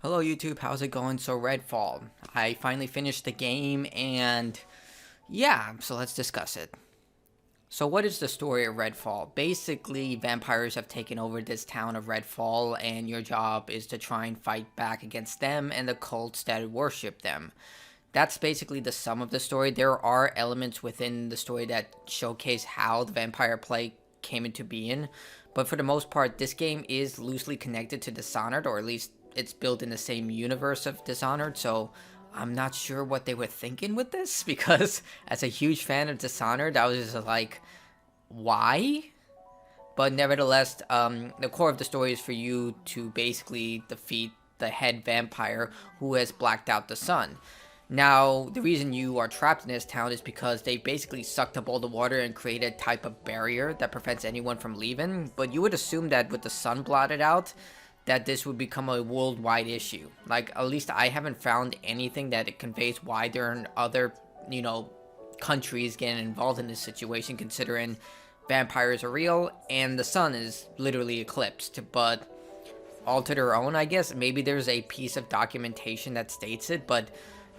Hello YouTube, how's it going? So Redfall, I finally finished the game and yeah, so let's discuss it. So what is the story of Redfall? Basically, vampires have taken over this town of Redfall and your job is to try and fight back against them and the cults that worship them. That's basically the sum of the story. There are elements within the story that showcase how the vampire plague came into being, but for the most part, this game is loosely connected to Dishonored, or at least it's built in the same universe of Dishonored, so I'm not sure what they were thinking with this, because as a huge fan of Dishonored, I was just like, why? But nevertheless, the core of the story is for you to basically defeat the head vampire who has blacked out the sun. Now, the reason you are trapped in this town is because they basically sucked up all the water and created a type of barrier that prevents anyone from leaving. But you would assume that with the sun blotted out, that this would become a worldwide issue. Like, at least I haven't found anything that it conveys why there are other, countries getting involved in this situation, considering vampires are real and the sun is literally eclipsed. But all to their own, I guess. Maybe there's a piece of documentation that states it, but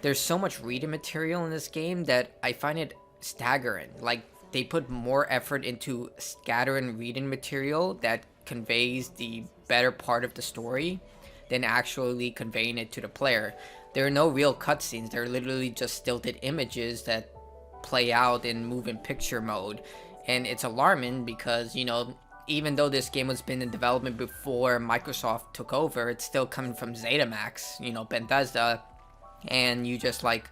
there's so much reading material in this game that I find it staggering. Like, they put more effort into scattering reading material that conveys the better part of the story than actually conveying it to the player. There are no real cutscenes, they're literally just stilted images that play out in moving picture mode. And it's alarming because, even though this game has been in development before Microsoft took over, it's still coming from ZeniMax, Bethesda, and you just like,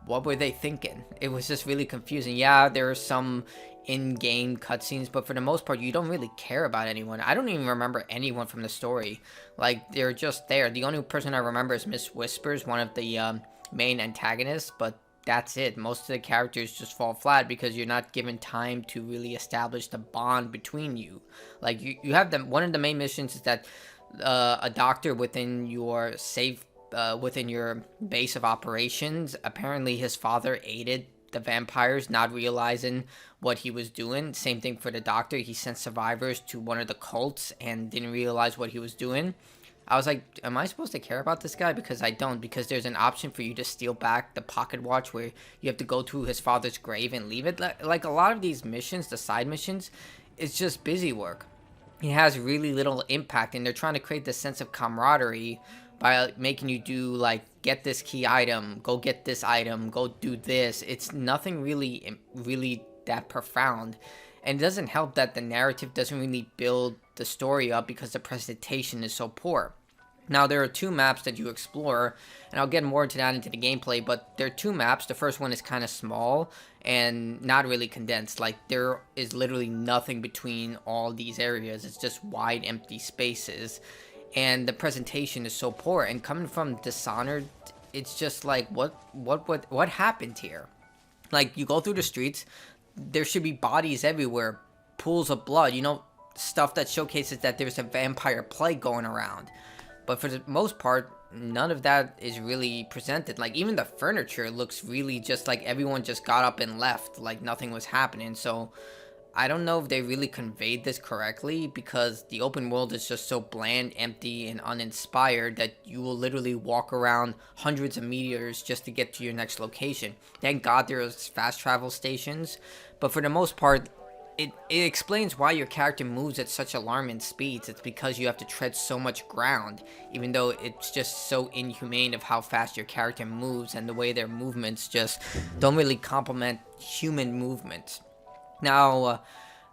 what were they thinking? It was just really confusing. Yeah, there are some in-game cutscenes, but for the most part, you don't really care about anyone. I don't even remember anyone from the story. Like, they're just there. The only person I remember is Miss Whispers, one of the main antagonists, but that's it. Most of the characters just fall flat because you're not given time to really establish the bond between you. Like, you have them. One of the main missions is that a doctor within your within your base of operations, apparently his father aided the vampires, not realizing what he was doing. Same thing for the doctor. He sent survivors to one of the cults and didn't realize what he was doing. I was like, am I supposed to care about this guy? Because I don't, because there's an option for you to steal back the pocket watch where you have to go to his father's grave and leave it. Like a lot of these missions, the side missions, it's just busy work. It has really little impact, and they're trying to create this sense of camaraderie by making you do, like, get this key item, go get this item, go do this. It's nothing really that profound, and it doesn't help that the narrative doesn't really build the story up because the presentation is so poor. Now, there are two maps that you explore, and I'll get more into that into the gameplay, but there are two maps. The first one is kind of small and not really condensed. Like, there is literally nothing between all these areas. It's just wide, empty spaces, and the presentation is so poor. And coming from Dishonored, it's just like, what happened here? Like, you go through the streets, there should be bodies everywhere, pools of blood, stuff that showcases that there's a vampire plague going around. But for the most part, none of that is really presented. Like, even the furniture looks really just like everyone just got up and left, like nothing was happening. So I don't know if they really conveyed this correctly, because the open world is just so bland, empty, and uninspired that you will literally walk around hundreds of meters just to get to your next location. Thank God there's fast travel stations, but for the most part, it explains why your character moves at such alarming speeds. It's because you have to tread so much ground, even though it's just so inhumane of how fast your character moves, and the way their movements just don't really complement human movements. Now,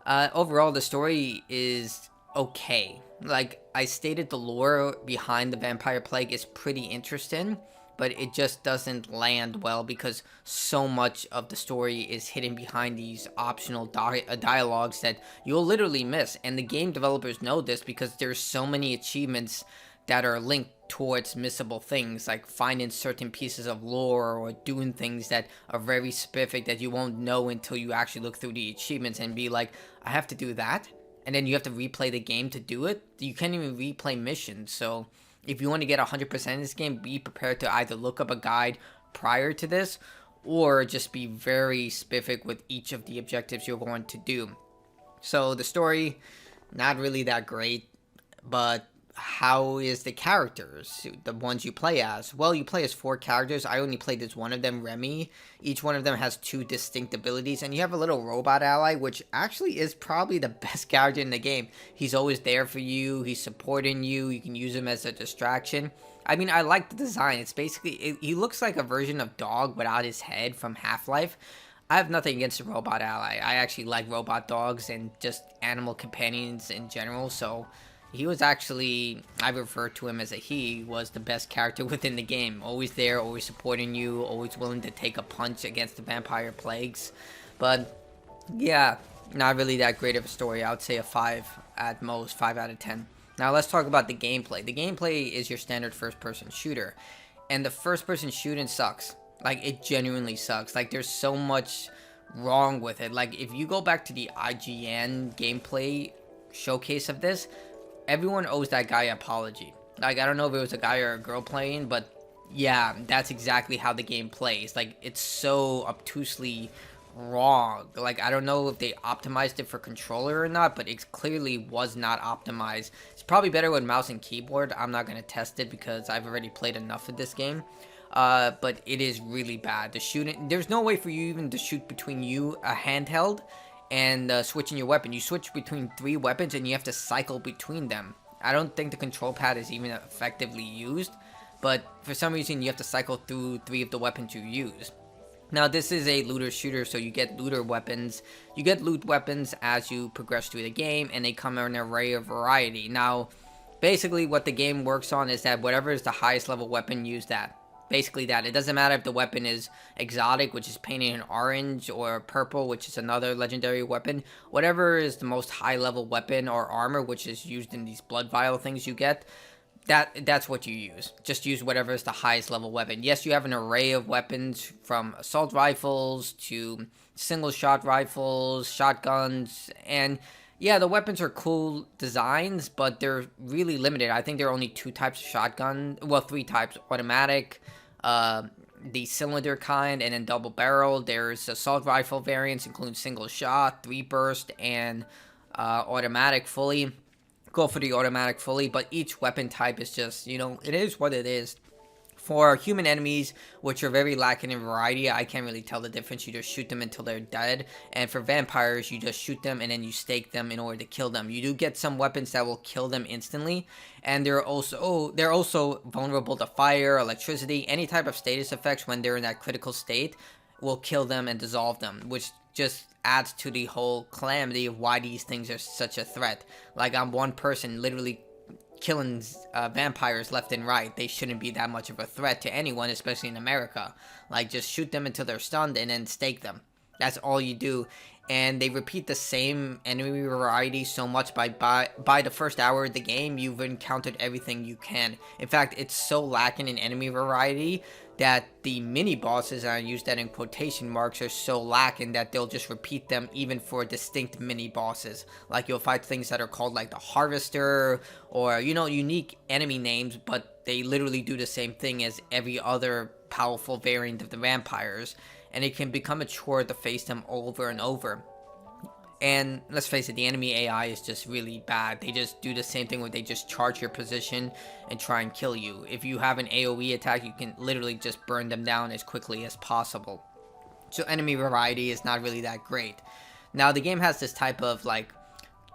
overall, the story is okay. Like I stated, the lore behind the vampire plague is pretty interesting, but it just doesn't land well because so much of the story is hidden behind these optional dialogues that you'll literally miss. And the game developers know this because there's so many achievements that are linked towards missable things, like finding certain pieces of lore or doing things that are very specific that you won't know until you actually look through the achievements and be like, I have to do that? And then you have to replay the game to do it? You can't even replay missions, so if you want to get 100% in this game, be prepared to either look up a guide prior to this, or just be very specific with each of the objectives you're going to do. So the story, not really that great, but how is the characters, the ones you play as? Well, you play as 4 characters. I only played as one of them, Remy. Each one of them has 2 distinct abilities, and you have a little robot ally, which actually is probably the best character in the game. He's always there for you. He's supporting you. You can use him as a distraction. I mean, I like the design. It's basically, he looks like a version of Dog without his head from Half-Life. I have nothing against the robot ally. I actually like robot dogs and just animal companions in general, so he was actually, I refer to him as a he, was the best character within the game. Always there, always supporting you, always willing to take a punch against the vampire plagues. But, yeah, not really that great of a story. I would say a 5 at most, 5 out of 10. Now let's talk about the gameplay. The gameplay is your standard first-person shooter. And the first-person shooting sucks. Like, it genuinely sucks. Like, there's so much wrong with it. Like, if you go back to the IGN gameplay showcase of this, everyone owes that guy an apology. Like, I don't know if it was a guy or a girl playing, but yeah, that's exactly how the game plays. Like, it's so obtusely wrong. Like, I don't know if they optimized it for controller or not, but it clearly was not optimized. It's probably better with mouse and keyboard. I'm not going to test it because I've already played enough of this game. But it is really bad. The shooting, there's no way for you even to shoot between a handheld and switching your weapon. You switch between 3 weapons and you have to cycle between them. I don't think the control pad is even effectively used, but for some reason you have to cycle through 3 of the weapons you use. Now, this is a looter shooter, so you get looter weapons. You get loot weapons as you progress through the game, and they come in an array of variety. Now, basically what the game works on is that whatever is the highest level weapon, use that. Basically that. It doesn't matter if the weapon is exotic, which is painted in orange, or purple, which is another legendary weapon. Whatever is the most high level weapon or armor, which is used in these blood vial things you get, that's what you use. Just use whatever is the highest level weapon. Yes, you have an array of weapons from assault rifles to single shot rifles, shotguns, and yeah, the weapons are cool designs, but they're really limited. I think there are only 2 types of shotgun. Well, 3 types. Automatic, the cylinder kind, and then double barrel. There's assault rifle variants, including single shot, 3 burst, and automatic fully. Go for the automatic fully, but each weapon type is just, it is what it is. For human enemies, which are very lacking in variety, I can't really tell the difference. You just shoot them until they're dead. And for vampires, you just shoot them and then you stake them in order to kill them. You do get some weapons that will kill them instantly. And they're also vulnerable to fire, electricity, any type of status effects when they're in that critical state will kill them and dissolve them, which just adds to the whole calamity of why these things are such a threat. Like, I'm one person literally killing vampires left and right. They shouldn't be that much of a threat to anyone, especially in America. Like, just shoot them until they're stunned and then stake them. That's all you do. And they repeat the same enemy variety so much by the first hour of the game, you've encountered everything you can. In fact, it's so lacking in enemy variety that the mini bosses, and I use that in quotation marks, are so lacking that they'll just repeat them even for distinct mini bosses. Like, you'll fight things that are called like the Harvester or, unique enemy names, but they literally do the same thing as every other powerful variant of the vampires, and it can become a chore to face them over and over. And let's face it, the enemy AI is just really bad. They just do the same thing where they just charge your position and try and kill you. If you have an AoE attack, you can literally just burn them down as quickly as possible. So enemy variety is not really that great. Now, the game has this type of like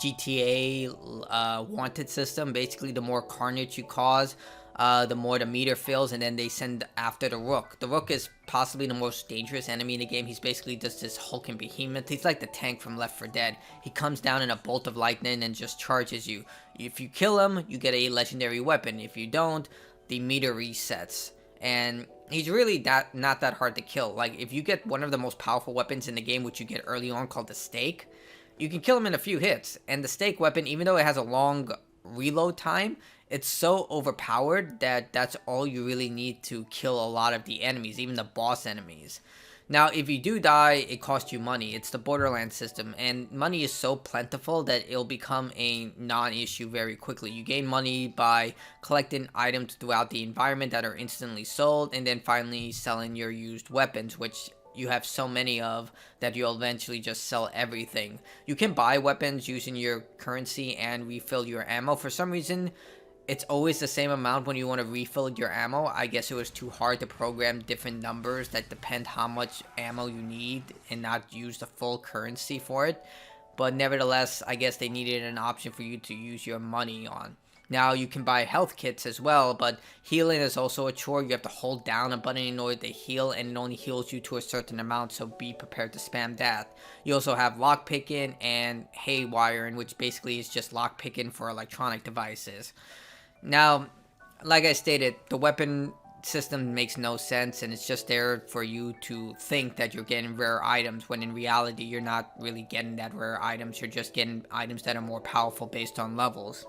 GTA wanted system. Basically, the more carnage you cause, the more the meter fills, and then they send after the Rook. The Rook is possibly the most dangerous enemy in the game. He's basically just this hulking behemoth. He's like the tank from Left 4 Dead. He comes down in a bolt of lightning and just charges you. If you kill him, you get a legendary weapon. If you don't, the meter resets. And he's really not that hard to kill. Like, if you get one of the most powerful weapons in the game, which you get early on, called the Stake, you can kill him in a few hits. And the Stake weapon, even though it has a long reload time, it's so overpowered that that's all you really need to kill a lot of the enemies, even the boss enemies. Now, if you do die, it costs you money. It's the Borderlands system, and money is so plentiful that it'll become a non-issue very quickly. You gain money by collecting items throughout the environment that are instantly sold, and then finally selling your used weapons, which you have so many of that you'll eventually just sell everything. You can buy weapons using your currency and refill your ammo. For some reason, it's always the same amount when you want to refill your ammo. I guess it was too hard to program different numbers that depend how much ammo you need and not use the full currency for it. But nevertheless, I guess they needed an option for you to use your money on. Now you can buy health kits as well, but healing is also a chore. You have to hold down a button in order to heal, and it only heals you to a certain amount, so be prepared to spam that. You also have lockpicking and haywiring, which basically is just lockpicking for electronic devices. Now, like I stated, the weapon system makes no sense, and it's just there for you to think that you're getting rare items, when in reality you're not really getting that rare items. You're just getting items that are more powerful based on levels.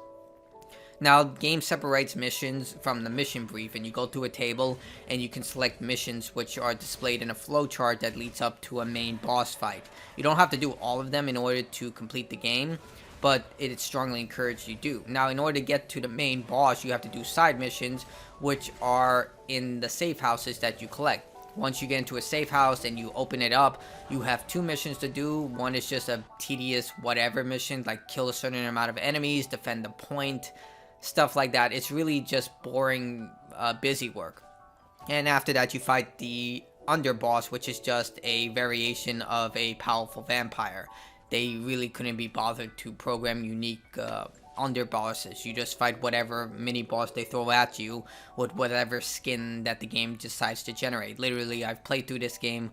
Now, game separates missions from the mission brief, and you go to a table and you can select missions which are displayed in a flowchart that leads up to a main boss fight. You don't have to do all of them in order to complete the game, but it is strongly encouraged you do. Now, in order to get to the main boss, you have to do side missions, which are in the safe houses that you collect. Once you get into a safe house and you open it up, you have two missions to do. One is just a tedious whatever mission, like kill a certain amount of enemies, defend the point, stuff like that. It's really just boring, busy work. And after that, you fight the underboss, which is just a variation of a powerful vampire. They really couldn't be bothered to program unique underbosses. You just fight whatever mini boss they throw at you with whatever skin that the game decides to generate. Literally, I've played through this game,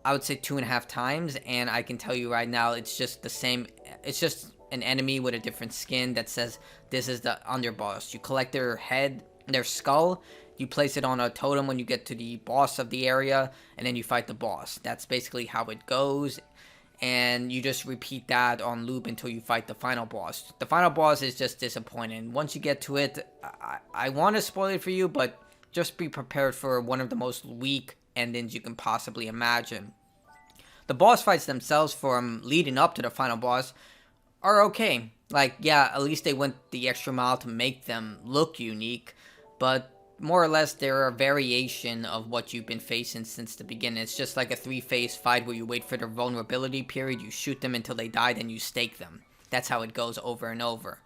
I would say 2.5 times, and I can tell you right now, it's just the same. It's just an enemy with a different skin that says this is the underboss. You collect their head, their skull, you place it on a totem when you get to the boss of the area, and then you fight the boss. That's basically how it goes, and you just repeat that on loop until you fight the final boss. The final boss is just disappointing. Once you get to it, I want to spoil it for you, but just be prepared for one of the most weak endings you can possibly imagine. The boss fights themselves from leading up to the final boss are okay. Like, yeah, at least they went the extra mile to make them look unique, but more or less they're a variation of what you've been facing since the beginning. It's just like a 3-phase fight where you wait for their vulnerability period, you shoot them until they die, then you stake them. That's how it goes over and over.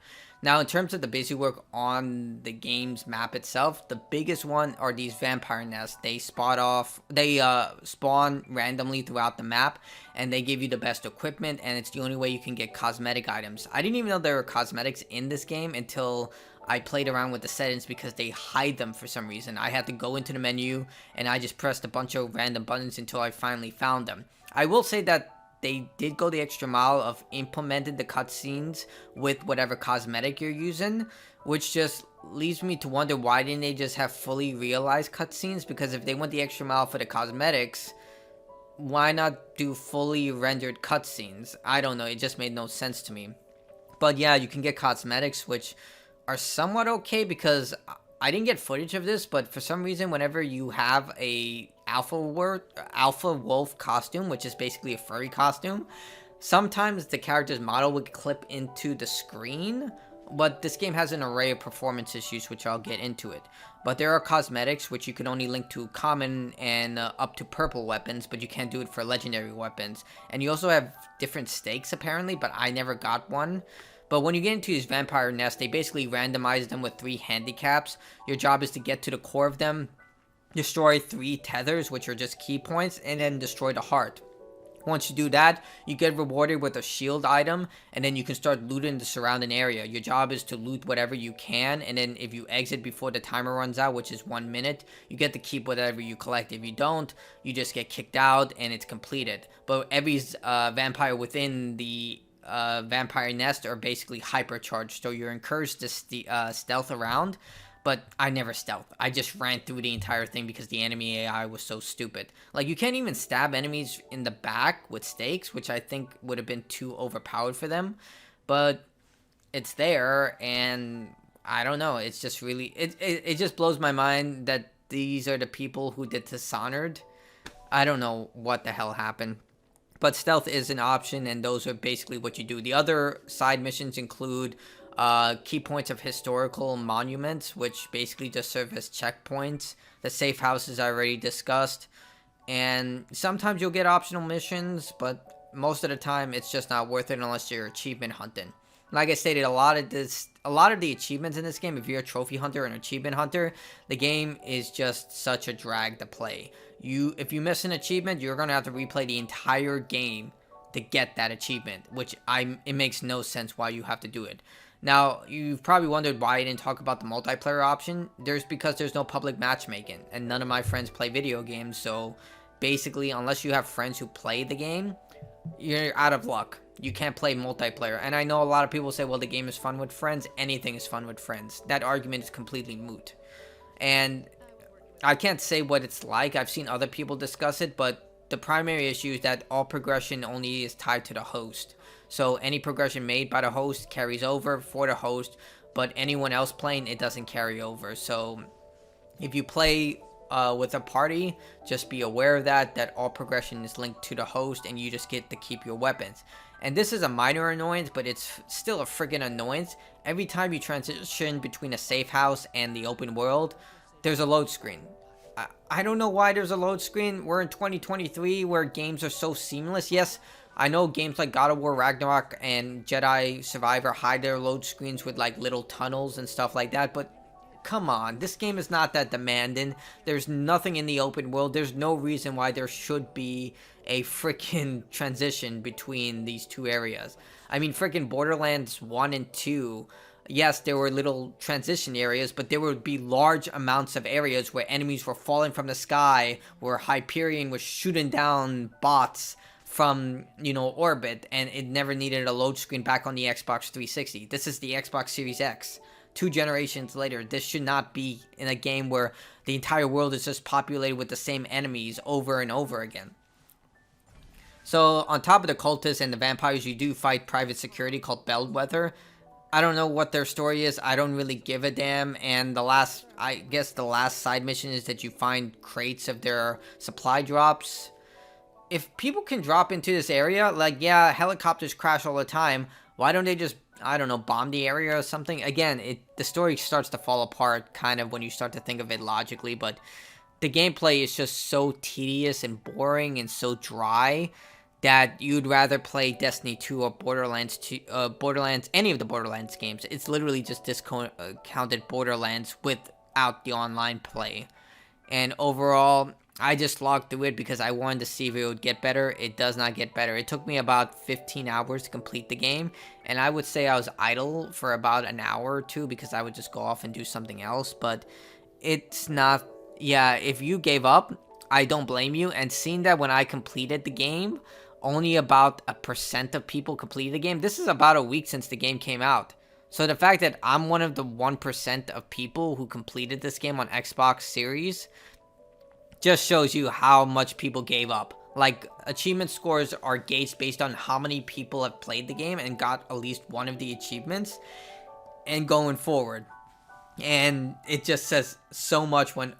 Now, in terms of the busy work on the game's map itself, the biggest one are these vampire nests. They spawn randomly throughout the map, and they give you the best equipment, and it's the only way you can get cosmetic items. I didn't even know there were cosmetics in this game until I played around with the settings, because they hide them for some reason. I had to go into the menu, and I just pressed a bunch of random buttons until I finally found them. I will say that they did go the extra mile of implemented the cutscenes with whatever cosmetic you're using, which just leaves me to wonder, why didn't they just have fully realized cutscenes? Because if they went the extra mile for the cosmetics, why not do fully rendered cutscenes? I don't know, it just made no sense to me. But yeah, you can get cosmetics, which are somewhat okay, because I didn't get footage of this, but for some reason, whenever you have a alpha wolf costume, which is basically a furry costume, sometimes the character's model would clip into the screen, but this game has an array of performance issues, which I'll get into it. But there are cosmetics, which you can only link to common and up to purple weapons, but you can't do it for legendary weapons. And you also have different stakes, apparently, but I never got one. But when you get into these vampire nests, they basically randomize them with 3 handicaps. Your job is to get to the core of them, destroy 3 tethers, which are just key points, and then destroy the heart. Once you do that, you get rewarded with a shield item, and then you can start looting the surrounding area. Your job is to loot whatever you can, and then if you exit before the timer runs out, which is 1 minute, you get to keep whatever you collect. If you don't, you just get kicked out, and it's completed. But every vampire within the vampire nest are basically hypercharged, so you're encouraged to stealth around, but I never stealth. I just ran through the entire thing because the enemy AI was so stupid. Like, you can't even stab enemies in the back with stakes, which I think would have been too overpowered for them, but it's there, and I don't know, it's just really, it just blows my mind that these are the people who did Dishonored. I don't know what the hell happened. But stealth is an option, and those are basically what you do. The other side missions include key points of historical monuments, which basically just serve as checkpoints. The safe houses I already discussed. And sometimes you'll get optional missions, but most of the time it's just not worth it unless you're achievement hunting. Like I stated, a lot of the achievements in this game, if you're a trophy hunter or an achievement hunter, the game is just such a drag to play. If you miss an achievement, you're gonna have to replay the entire game to get that achievement, it makes no sense why you have to do it. Now, you've probably wondered why I didn't talk about the multiplayer option. Because there's no public matchmaking, and none of my friends play video games, so basically, unless you have friends who play the game, you're out of luck. You can't play multiplayer. And I know a lot of people say, well, the game is fun with friends. Anything is fun with friends. That argument is completely moot. And I can't say what it's like. I've seen other people discuss it, but the primary issue is that all progression only is tied to the host. So any progression made by the host carries over for the host, but anyone else playing, it doesn't carry over. So if you play with a party, just be aware of that all progression is linked to the host, and you just get to keep your weapons. And this is a minor annoyance, but it's still a friggin' annoyance. Every time you transition between a safe house and the open world, there's a load screen. I don't know why there's a load screen. We're in 2023 where games are so seamless. Yes, I know games like God of War Ragnarok and Jedi Survivor hide their load screens with like little tunnels and stuff like that, but come on, this game is not that demanding. There's nothing in the open world. There's no reason why there should be a freaking transition between these two areas. I mean, freaking Borderlands 1 and 2, yes, there were little transition areas, but there would be large amounts of areas where enemies were falling from the sky, where Hyperion was shooting down bots from, orbit, and it never needed a load screen back on the Xbox 360. This is the Xbox Series X. 2 generations later, this should not be in a game where the entire world is just populated with the same enemies over and over again. So, on top of the cultists and the vampires, you do fight private security called Bellwether. I don't know what their story is. I don't really give a damn. And the last side mission is that you find crates of their supply drops. If people can drop into this area, like, yeah, helicopters crash all the time. Why don't they just, I don't know, bomb the area or something? Again, the story starts to fall apart kind of when you start to think of it logically, but the gameplay is just so tedious and boring and so dry that you'd rather play Destiny 2 or Borderlands 2, any of the Borderlands games. It's literally just discounted Borderlands without the online play. And overall, I just logged through it because I wanted to see if it would get better. It does not get better. It took me about 15 hours to complete the game, and I would say I was idle for about an hour or two because I would just go off and do something else, but it's not, yeah, if you gave up, I don't blame you. And seeing that when I completed the game, only about 1% of people completed the game. This is about a week since the game came out. So the fact that I'm one of the 1% of people who completed this game on Xbox Series just shows you how much people gave up. Like, achievement scores are gauged based on how many people have played the game and got at least one of the achievements and going forward. And it just says so much when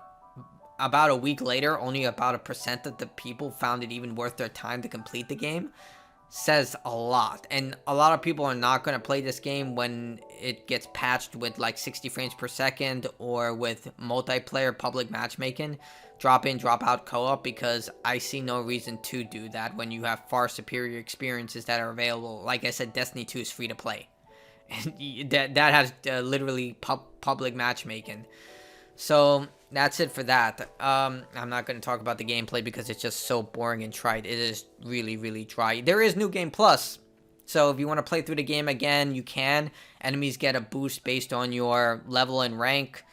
about a week later, only about 1% of the people found it even worth their time to complete the game. Says a lot. And a lot of people are not going to play this game when it gets patched with like 60 frames per second or with multiplayer public matchmaking, drop in, drop out co-op, because I see no reason to do that when you have far superior experiences that are available. Like I said, Destiny 2 is free to play. And that has literally public matchmaking. So that's it for that. I'm not going to talk about the gameplay because it's just so boring and trite. It is really, really dry. There is New Game Plus. So if you want to play through the game again, you can. Enemies get a boost based on your level and rank.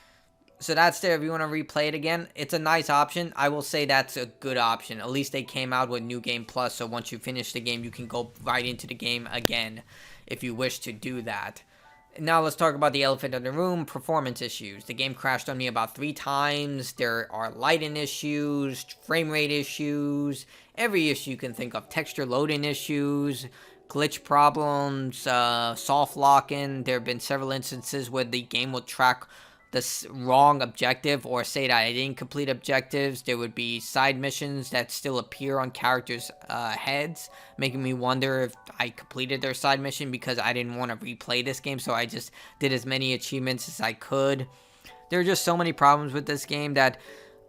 So that's there if you want to replay it again. It's a nice option. I will say that's a good option. At least they came out with New Game Plus. So once you finish the game, you can go right into the game again if you wish to do that. Now let's talk about the elephant in the room, performance issues. The game crashed on me about 3 times. There are lighting issues, frame rate issues, every issue you can think of. Texture loading issues, glitch problems, soft locking. There have been several instances where the game will track the wrong objective or say that I didn't complete objectives. There would be side missions that still appear on characters' heads, making me wonder if I completed their side mission because I didn't want to replay this game, so I just did as many achievements as I could. There are just so many problems with this game that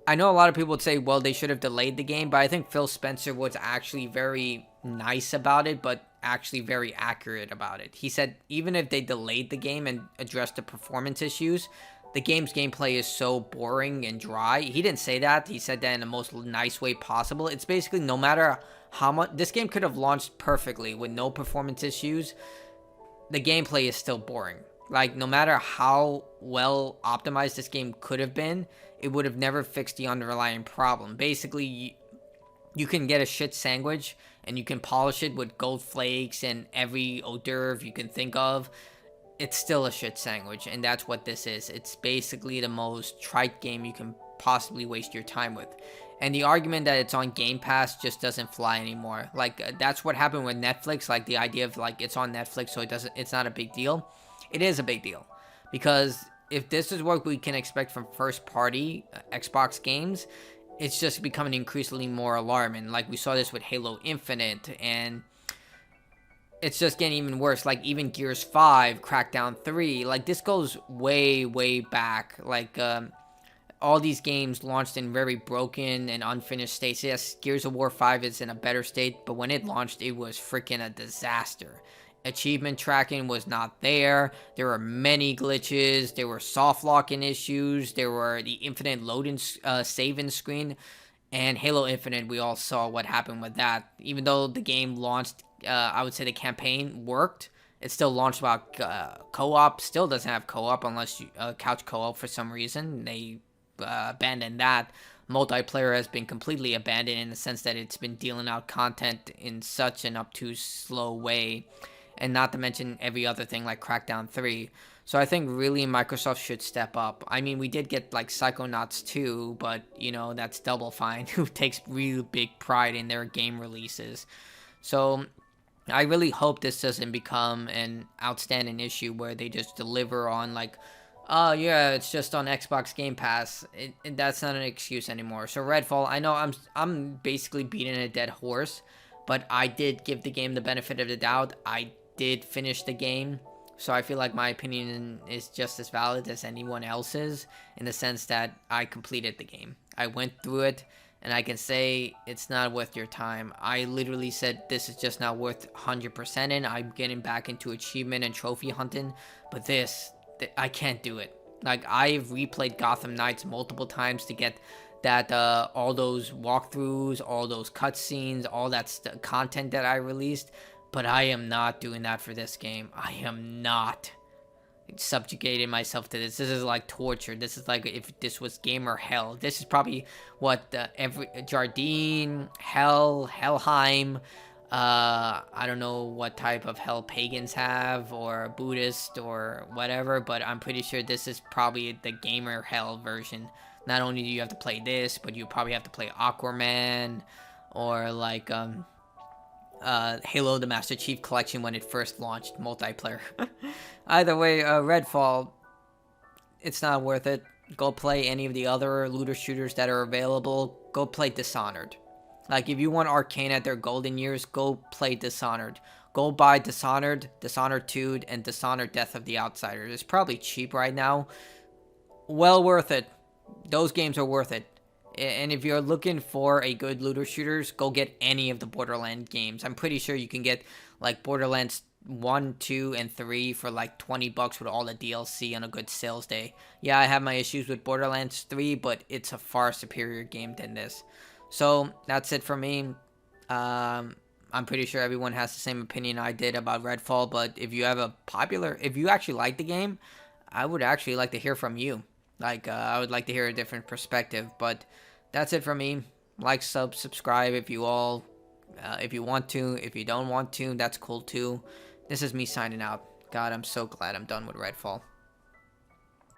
I know a lot of people would say, well, they should have delayed the game, but I think Phil Spencer was actually very nice about it, but actually very accurate about it. He said even if they delayed the game and addressed the performance issues, the game's gameplay is so boring and dry. He didn't say that. He said that in the most nice way possible. It's basically no matter how much this game could have launched perfectly with no performance issues, the gameplay is still boring. Like, no matter how well optimized this game could have been, it would have never fixed the underlying problem. Basically, you can get a shit sandwich and you can polish it with gold flakes and every hors d'oeuvre you can think of. It's still a shit sandwich, and that's what this is. It's basically the most trite game you can possibly waste your time with. And the argument that it's on Game Pass just doesn't fly anymore. Like, that's what happened with Netflix. Like, the idea of, like, it's on Netflix, so it's not a big deal. It is a big deal. Because if this is what we can expect from first-party Xbox games, it's just becoming increasingly more alarming. Like, we saw this with Halo Infinite, and it's just getting even worse. Like, even Gears 5, Crackdown 3, like, this goes way, way back. Like, all these games launched in very broken and unfinished states. Yes, Gears of War 5 is in a better state, but when it launched, it was freaking a disaster. Achievement tracking was not there. There were many glitches. There were soft locking issues. There were the infinite loading saving screen. And Halo Infinite, we all saw what happened with that. Even though the game launched, I would say the campaign worked. It still launched without co-op. Still doesn't have co-op unless you couch co-op for some reason. They abandoned that. Multiplayer has been completely abandoned in the sense that it's been dealing out content in such an obtuse, slow way. And not to mention every other thing like Crackdown 3. So I think really Microsoft should step up. I mean, we did get like Psychonauts 2, but, you know, that's Double Fine, who takes really big pride in their game releases. So I really hope this doesn't become an outstanding issue where they just deliver on like, oh yeah, it's just on Xbox Game Pass. That's not an excuse anymore. So Redfall, I know I'm basically beating a dead horse, but I did give the game the benefit of the doubt. I did finish the game, so I feel like my opinion is just as valid as anyone else's in the sense that I completed the game. I went through it, and I can say it's not worth your time. I literally said this is just not worth 100% in. I'm getting back into achievement and trophy hunting, but I can't do it. Like, I've replayed Gotham Knights multiple times to get that all those walkthroughs, all those cutscenes, all that content that I released, but I am not doing that for this game. I am not subjugating myself to this. This is like torture. This is like if this was gamer hell. This is probably what every Jardine, Hell, Helheim, I don't know what type of hell pagans have, or Buddhist, or whatever, but I'm pretty sure this is probably the gamer hell version. Not only do you have to play this, but you probably have to play Aquaman, or like, Halo the Master Chief Collection when it first launched, multiplayer. Either way, Redfall, it's not worth it. Go play any of the other looter shooters that are available. Go play Dishonored. Like, if you want Arcane at their golden years, go play Dishonored. Go buy Dishonored, Dishonored 2, and Dishonored Death of the Outsider. It's probably cheap right now. Well worth it. Those games are worth it. And if you're looking for a good looter shooters, go get any of the Borderlands games. I'm pretty sure you can get like Borderlands 1, 2, and 3 for like $20 with all the DLC on a good sales day. Yeah, I have my issues with Borderlands 3, but it's a far superior game than this. So that's it for me. I'm pretty sure everyone has the same opinion I did about Redfall, but if you actually like the game, I would actually like to hear from you. Like, I would like to hear a different perspective, but that's it for me. Like, subscribe if you want to. If you don't want to, that's cool too. This is me signing out. God, I'm so glad I'm done with Redfall.